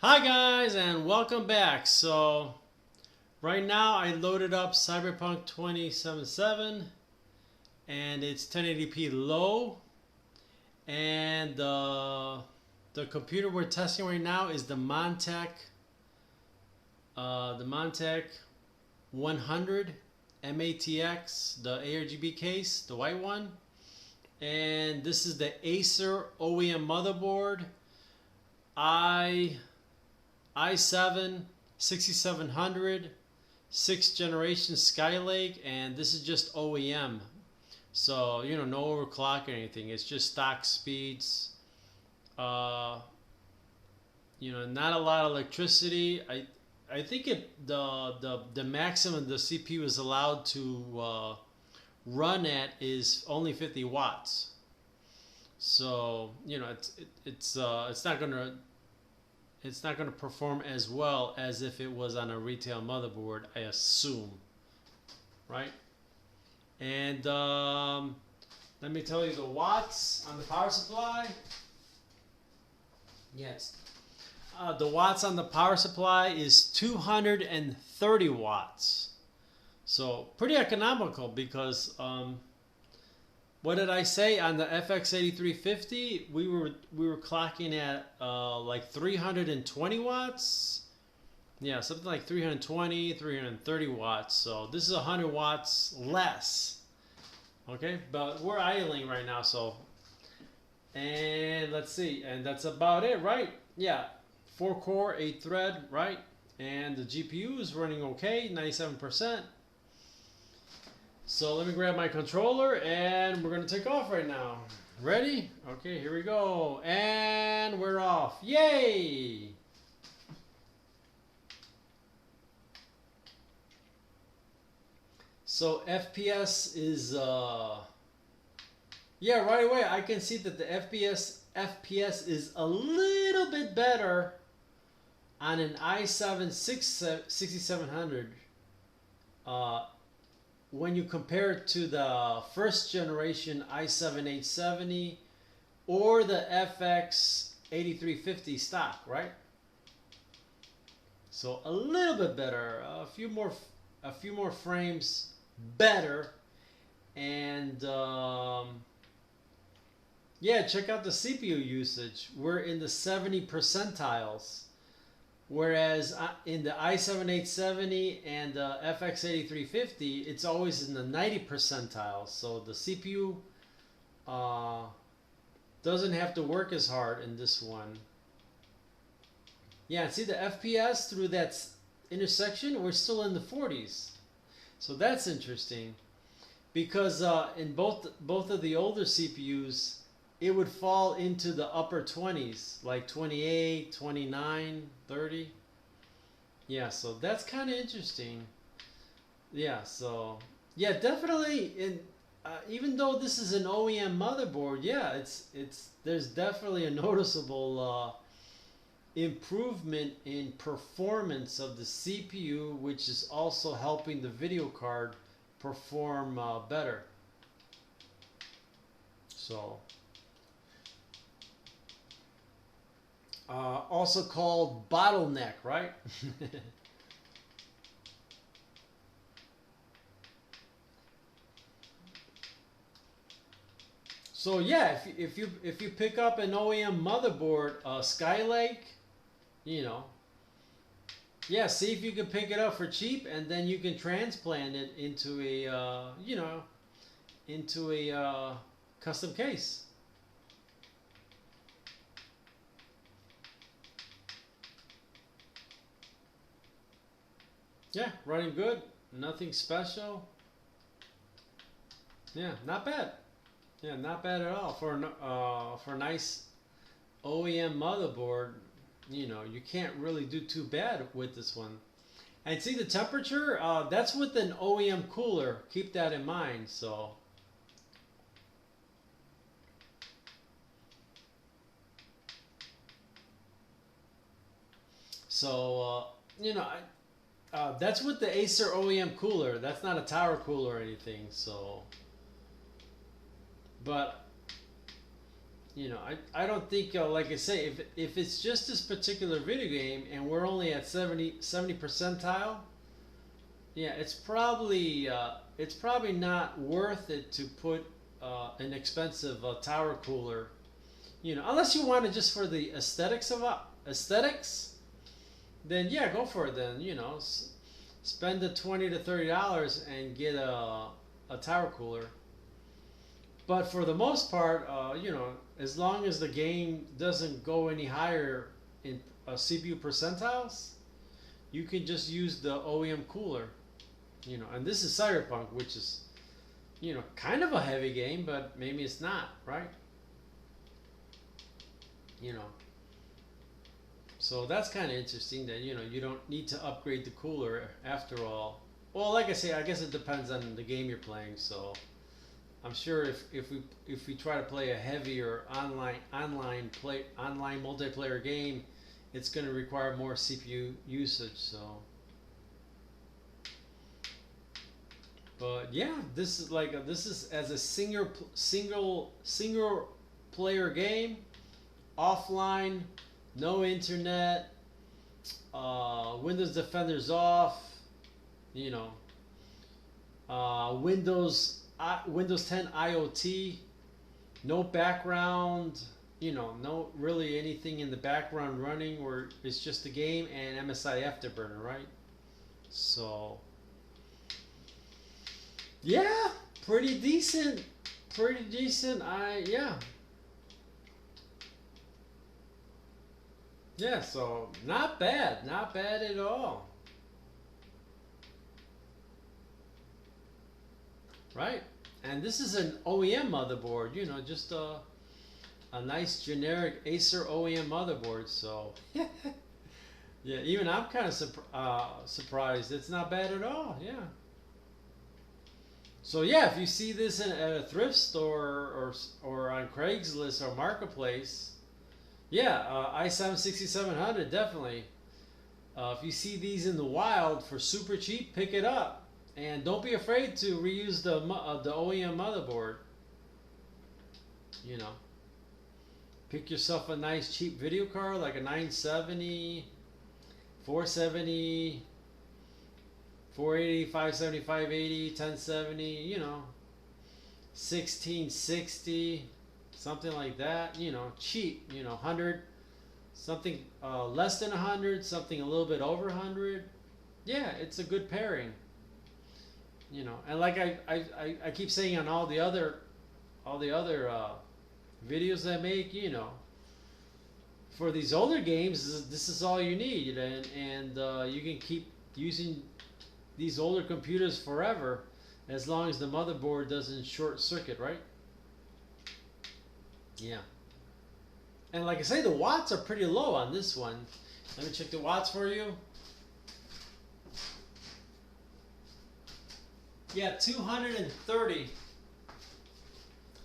Hi guys, and welcome back. So right now I loaded up Cyberpunk 2077 and it's 1080p low, and the computer we're testing right now is the Montech 100 MATX, the ARGB case, the white one. And this is the Acer OEM motherboard, i7-6700, 6th generation Skylake, and this is just OEM. So, no overclock or anything. It's just stock speeds. Not a lot of electricity. I think the maximum the CPU is allowed to run at is only 50 watts. So, it's not gonna perform as well as if it was on a retail motherboard, I assume, right? And let me tell you the watts on the power supply. Yes, the watts on the power supply is 230 watts. So pretty economical because what did I say on the FX 8350? We were clocking at like 320 watts. Yeah, something like 320, 330 watts. So this is 100 watts less. Okay, but we're idling right now, so. And let's see, and that's about it, right? Yeah, 4 core, 8 thread, right? And the GPU is running okay, 97%. So let me grab my controller and we're going to take off right now. Ready? Okay, here we go. And we're off. Yay! So FPS is, yeah, right away I can see that the FPS is a little bit better on an i7-6700. When you compare it to the first generation i7-870 or the FX 8350 stock, right? So a little bit better, a few more frames better, and yeah, check out the CPU usage. We're in the 70 percentiles. Whereas in the i7-870 and the FX 8350, it's always in the 90 percentile. So the CPU doesn't have to work as hard in this one. Yeah, see the FPS through that intersection, we're still in the 40s. So that's interesting, because in both of the older CPUs, it would fall into the upper 20s, like 28, 29, 30. Yeah, so that's kind of interesting. Yeah, so yeah, definitely. Even though this is an OEM motherboard, yeah, there's definitely a noticeable improvement in performance of the CPU, which is also helping the video card perform better. So. Also called bottleneck, right? So yeah, if you pick up an OEM motherboard, Skylake, yeah, see if you can pick it up for cheap, and then you can transplant it into a custom case. Yeah, running good. Nothing special. Yeah, not bad. Yeah, not bad at all for a nice OEM motherboard. You can't really do too bad with this one. And see the temperature. That's with an OEM cooler. Keep that in mind. So. That's with the Acer OEM cooler. That's not a tower cooler or anything. So, but You know, I don't think, like I say, if it's just this particular video game and we're only at 70 percentile, yeah, it's probably not worth it to put an expensive tower cooler. You know, unless you want it just for the aesthetics of aesthetics, then yeah, go for it. Then you know, spend the $20 to $30 and get a tower cooler. But for the most part, you know, as long as the game doesn't go any higher in CPU percentiles, you can just use the OEM cooler. You know, and this is Cyberpunk, which is, you know, kind of a heavy game, but maybe it's not, right? You know, so that's kind of interesting that, you know, you don't need to upgrade the cooler after all. Well, like I say, I guess it depends on the game you're playing. So I'm sure if we try to play a heavier online multiplayer game, it's going to require more CPU usage. So, but yeah, this is like this is as a single player game, offline, no internet, Windows Defender's off, you know, Windows 10 IoT, no background, you know, no really anything in the background running, where it's just the game and MSI Afterburner, right? So yeah, pretty decent, pretty decent. Yeah, so not bad at all. Right? And this is an OEM motherboard, you know, just a nice generic Acer OEM motherboard. So yeah, even I'm kind of surprised. It's not bad at all. Yeah. So yeah, if you see this at a thrift store or on Craigslist or Marketplace, yeah, i7-6700 definitely. If you see these in the wild for super cheap, pick it up. And don't be afraid to reuse the OEM motherboard. You know, pick yourself a nice cheap video card like a 970, 470, 480, 570, 580, 1070. You know, 1660, something like that. You know, cheap. You know, 100, something less than 100, something a little bit over 100. Yeah, it's a good pairing. You know, and like I keep saying on all the other videos I make, you know, for these older games, this is all you need, and you can keep using these older computers forever, as long as the motherboard doesn't short circuit, right? Yeah. And like I say, the watts are pretty low on this one. Let me check the watts for you. Yeah, 230.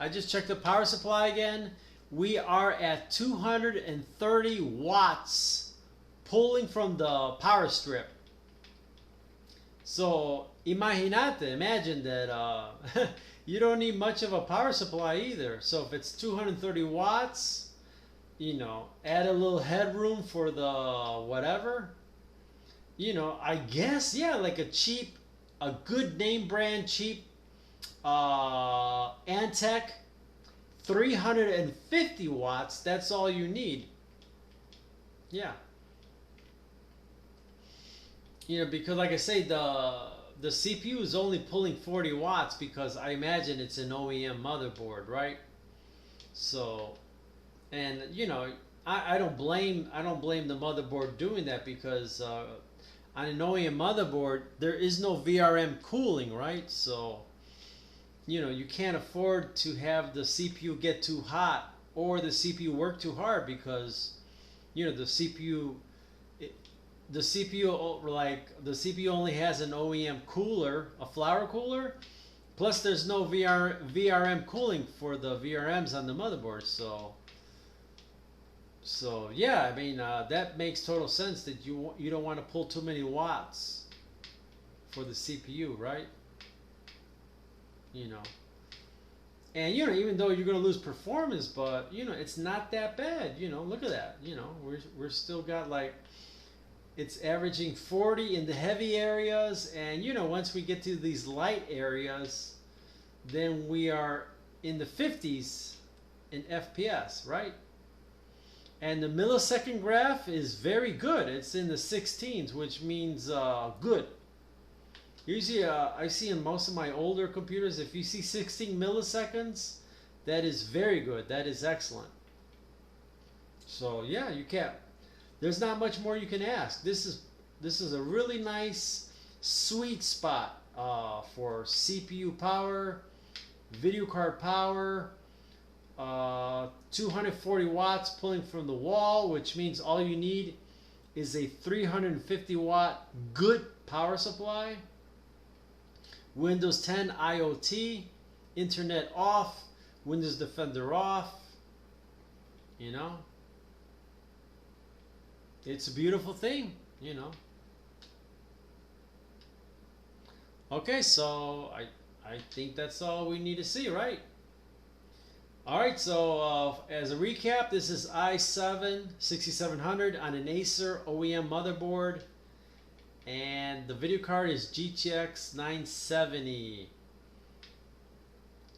I just checked the power supply again. We are at 230 watts pulling from the power strip. So imagine that you don't need much of a power supply either. So if it's 230 watts, you know, add a little headroom for the whatever, you know, I guess, yeah, like a good name brand cheap Antec 350 watts. That's all you need. Yeah. You know, because like I say, the CPU is only pulling 40 watts because I imagine it's an OEM motherboard, right? So, and you know, I don't blame the motherboard doing that, because on an OEM motherboard, there is no VRM cooling, right? So, you know, you can't afford to have the CPU get too hot or the CPU work too hard, because, you know, the CPU only has an OEM cooler, a flower cooler, plus there's no VRM cooling for the VRMs on the motherboard. So yeah, I mean, that makes total sense that you don't want to pull too many watts for the CPU, right? You know, And you know, even though you're going to lose performance, but you know, it's not that bad. You know, look at that. You know, we're still got like, it's averaging 40 in the heavy areas, and you know, once we get to these light areas, then we are in the 50s in FPS, right? And the millisecond graph is very good. It's in the 16s, which means good. Usually, I see in most of my older computers, if you see 16 milliseconds, that is very good. That is excellent. So yeah, you can't. There's not much more you can ask. This is a really nice sweet spot for CPU power, video card power. 240 watts pulling from the wall, which means all you need is a 350 watt good power supply. Windows 10 IoT, internet off, Windows Defender off. You know, it's a beautiful thing, you know. Okay, so I think that's all we need to see, right? Alright, so as a recap, this is i7-6700 on an Acer OEM motherboard. And the video card is GTX970.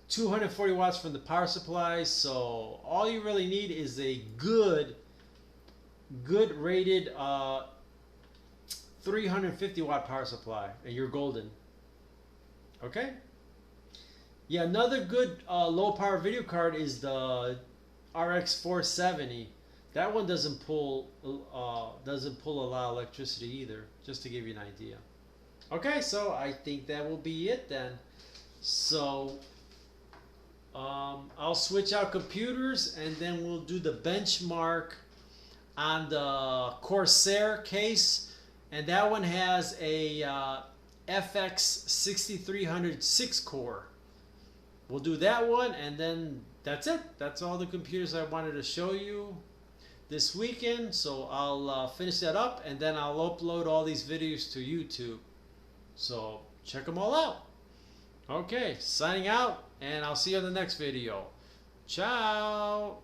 240 watts from the power supply, so all you really need is a good rated 350 watt power supply, and you're golden. Okay? Yeah, another good low power video card is the RX 470. That one doesn't pull a lot of electricity either, just to give you an idea. Okay, so I think that will be it then. So I'll switch out computers, and then we'll do the benchmark on the Corsair case, and that one has a FX 6300 6-core. We'll do that one, and then that's it. That's all the computers I wanted to show you this weekend. So I'll finish that up, and then I'll upload all these videos to YouTube. So check them all out. Okay, signing out, and I'll see you in the next video. Ciao.